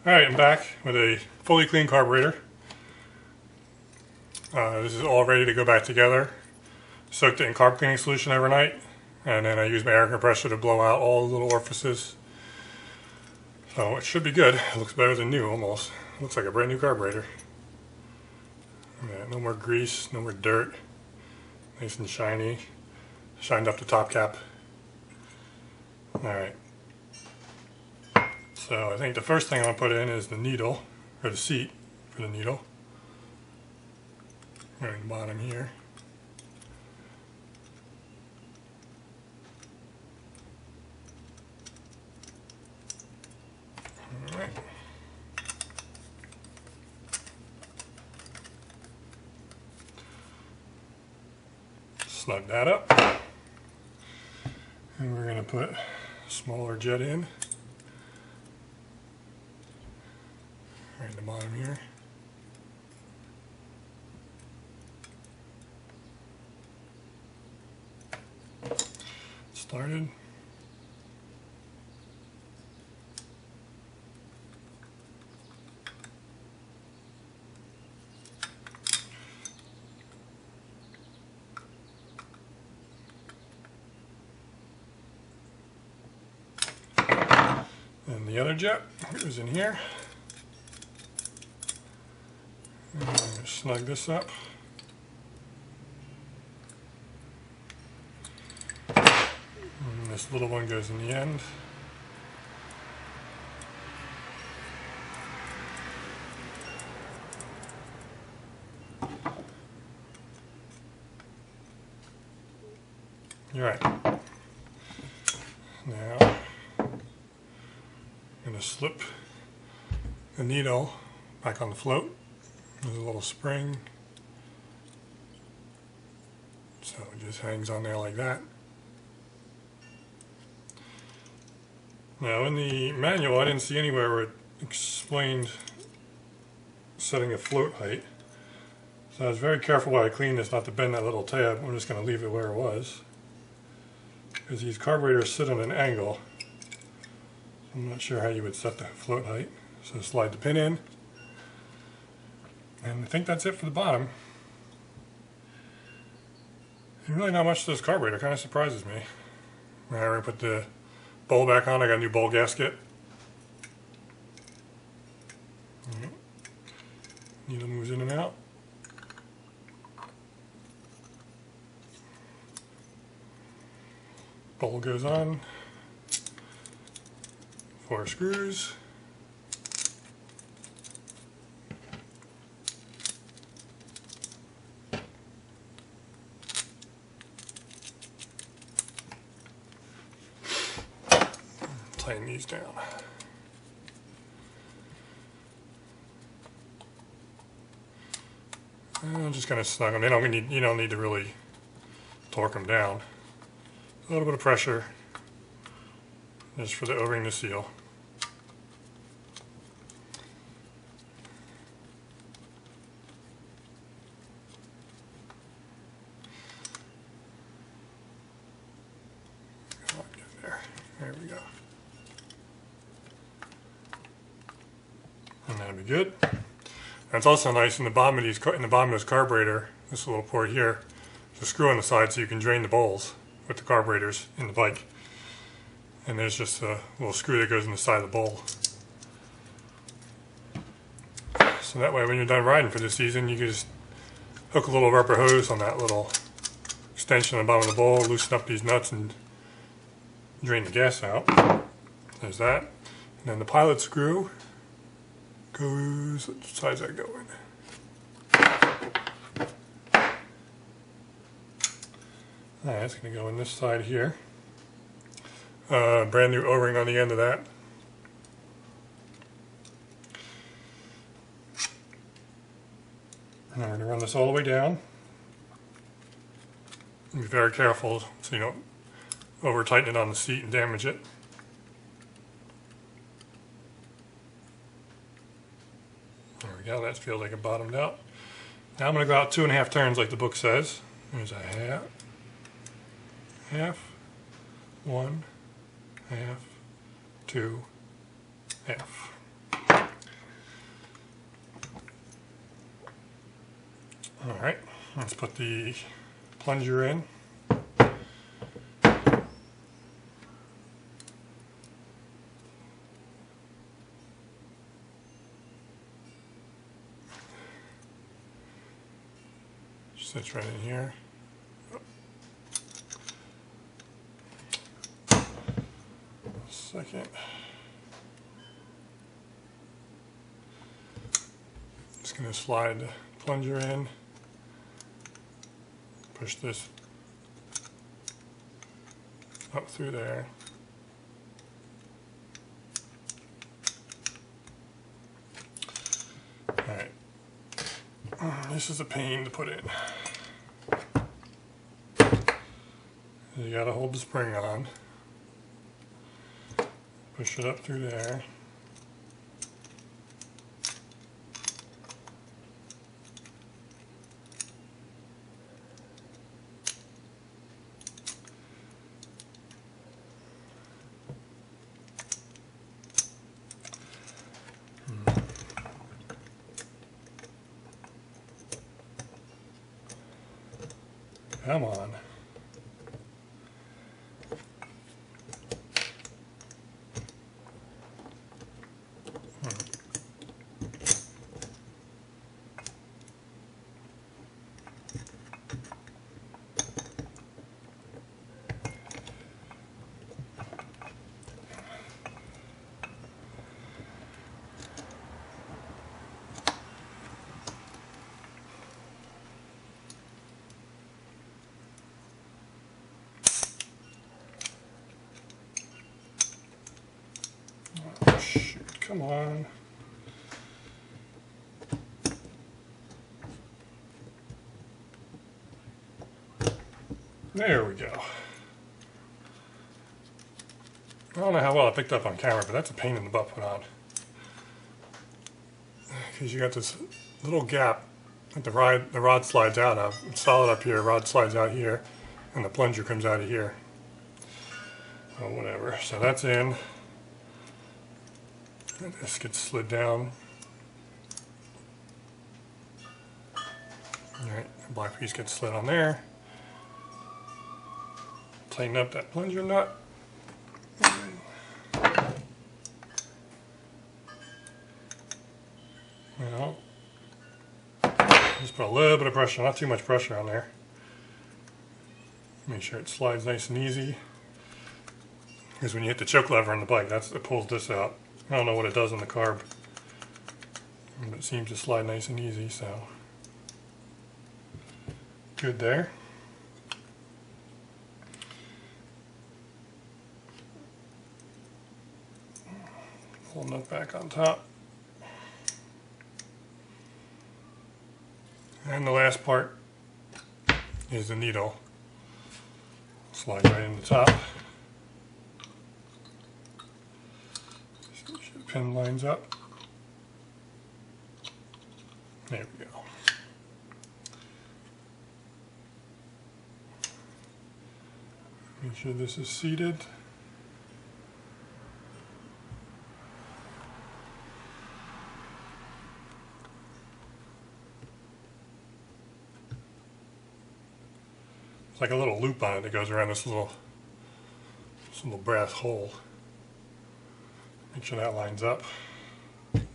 Alright, I'm back with a fully clean carburetor. This is all ready to go back together. Soaked it in carb cleaning solution overnight, and then I used my air compressor to blow out all the little orifices. So it should be good. It looks better than new almost. It looks like a brand new carburetor. Yeah, no more grease, no more dirt. Nice and shiny. Shined up the top cap. Alright. So I think the first thing I'm going to put in is the needle, or the seat for the needle. Right at the bottom here. Alright. Snug that up. And we're going to put a smaller jet in. Right at the bottom here. Started. And the other jet goes in here. And I'm going to snug this up. And this little one goes in the end. You're right. Now, I'm going to slip the needle back on the float. There's a little spring, so it just hangs on there like that. Now in the manual I didn't see anywhere where it explained setting a float height, so I was very careful while I cleaned this not to bend that little tab. I'm just going to leave it where it was, because these carburetors sit on an angle. I'm not sure how you would set the float height, so slide the pin in. And I think that's it for the bottom. There's really not much to this carburetor. It kind of surprises me. I'm going to put the bowl back on. I got a new bowl gasket. Needle moves in and out. Bowl goes on. 4 screws. Tighten these down. I'm just going to snug them. You don't need to really torque them down. A little bit of pressure just for the O-ring to seal. There we go. And that'll be good. And it's also nice in the bottom of this carburetor, this little port here, there's a screw on the side so you can drain the bowls with the carburetors in the bike. And there's just a little screw that goes in the side of the bowl. So that way when you're done riding for the season, you can just hook a little rubber hose on that little extension on the bottom of the bowl, loosen up these nuts and drain the gas out. There's that. And then the pilot screw goes, what side's that going? Alright, that's going to go in this side here. Brand new O-ring on the end of that. And I'm going to run this all the way down. Be very careful so you don't over tighten it on the seat and damage it. There we go, that feels like it bottomed out. Now I'm going to go out 2.5 turns like the book says. There's a half, 1, half, 2, half. Alright, let's put the plunger in. Sits right in here. Second. Just going to slide the plunger in. Push this up through there. Alright. This is a pain to put in. You gotta hold the spring on. Push it up through there. Come on. Shoot, come on. There we go. I don't know how well I picked up on camera, but that's a pain in the butt put on. Because you got this little gap that the rod slides out of. It's solid up here, rod slides out here, and the plunger comes out of here. Oh, whatever. So that's in. And this gets slid down. Alright, the black piece gets slid on there. Tighten up that plunger nut. Now, just put a little bit of pressure, not too much pressure on there. Make sure it slides nice and easy. Because when you hit the choke lever on the bike, it pulls this out. I don't know what it does on the carb, but it seems to slide nice and easy, so good there. Pull nut back on top. And the last part is the needle. Slide right in the top. Pin lines up. There we go. Make sure this is seated. It's like a little loop on it that goes around this little brass hole. Make sure that lines up. And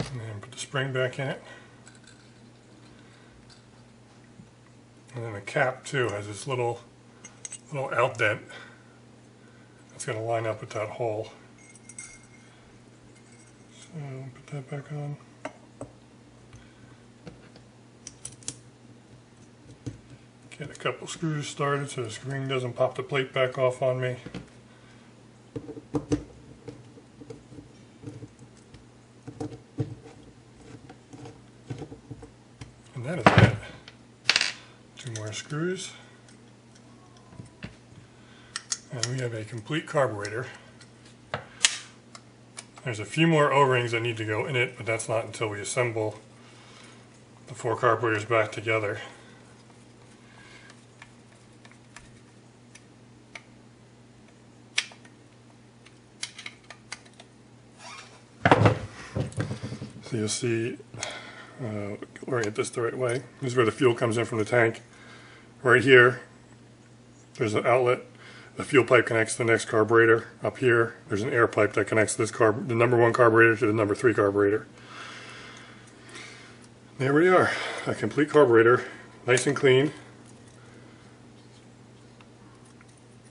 then put the spring back in it. And then the cap too has this little out dent that's going to line up with that hole. So put that back on. Get a couple screws started so the screen doesn't pop the plate back off on me. And that is it. 2 more screws. And we have a complete carburetor. There's a few more O-rings that need to go in it, but that's not until we assemble the 4 carburetors back together. So you'll see orient this the right way. This is where the fuel comes in from the tank. Right here, there's an outlet. The fuel pipe connects to the next carburetor. Up here, there's an air pipe that connects this the number 1 carburetor to the number 3 carburetor. There we are, a complete carburetor, nice and clean.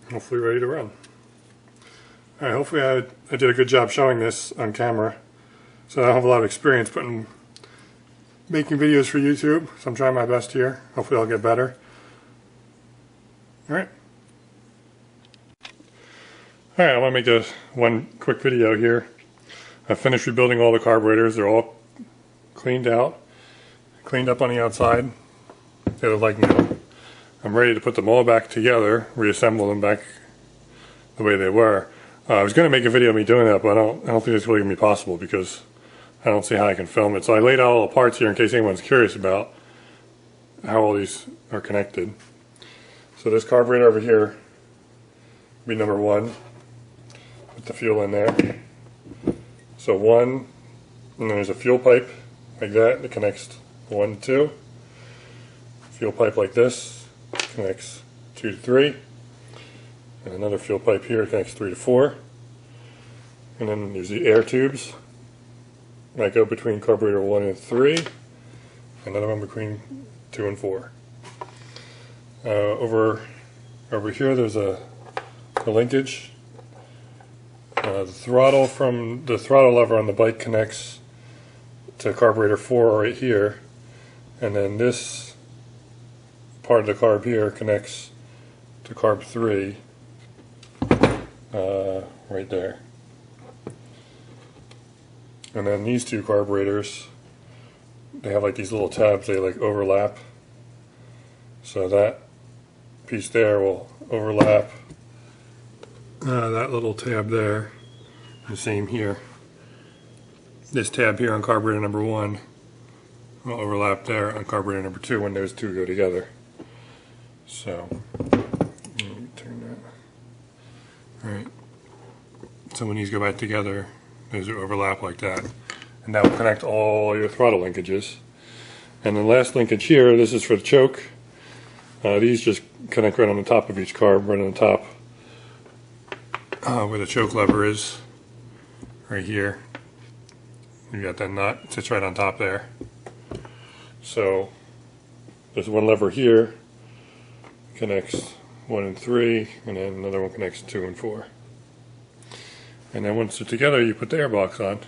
Hopefully ready to run. Alright, hopefully I did a good job showing this on camera. So I don't have a lot of experience making videos for YouTube, so I'm trying my best here. Hopefully I'll get better. Alright. Alright, I want to make one quick video here. I finished rebuilding all the carburetors. They're all cleaned out, cleaned up on the outside. They look like new. I'm ready to put them all back together, reassemble them back the way they were. I was going to make a video of me doing that, but I don't think it's really going to be possible because I don't see how I can film it. So I laid out all the parts here in case anyone's curious about how all these are connected. So this carburetor over here will be number 1. Put the fuel in there. So 1, and then there's a fuel pipe like that connects 1 to 2. Fuel pipe like this connects 2 to 3. And another fuel pipe here connects 3 to 4. And then there's the air tubes that go between carburetor 1 and 3. Another one between 2 and 4. Over here there's a linkage. The throttle from the throttle lever on the bike connects to carburetor 4 right here. And then this part of the carb here connects to carb 3. Right there. And then these 2 carburetors, they have like these little tabs, they like overlap. So that piece there will overlap that little tab there. The same here. This tab here on carburetor number 1 will overlap there on carburetor number 2 when those 2 go together. So, let me turn that. Alright. So when these go back together, those will overlap like that. And that will connect all your throttle linkages. And the last linkage here, this is for the choke. These just connect right on the top of each carb, right on the top where the choke lever is, right here. You got that nut, it sits right on top there. So there's one lever here, connects 1 and 3, and then another one connects 2 and 4. And then once they're together, you put the airbox on.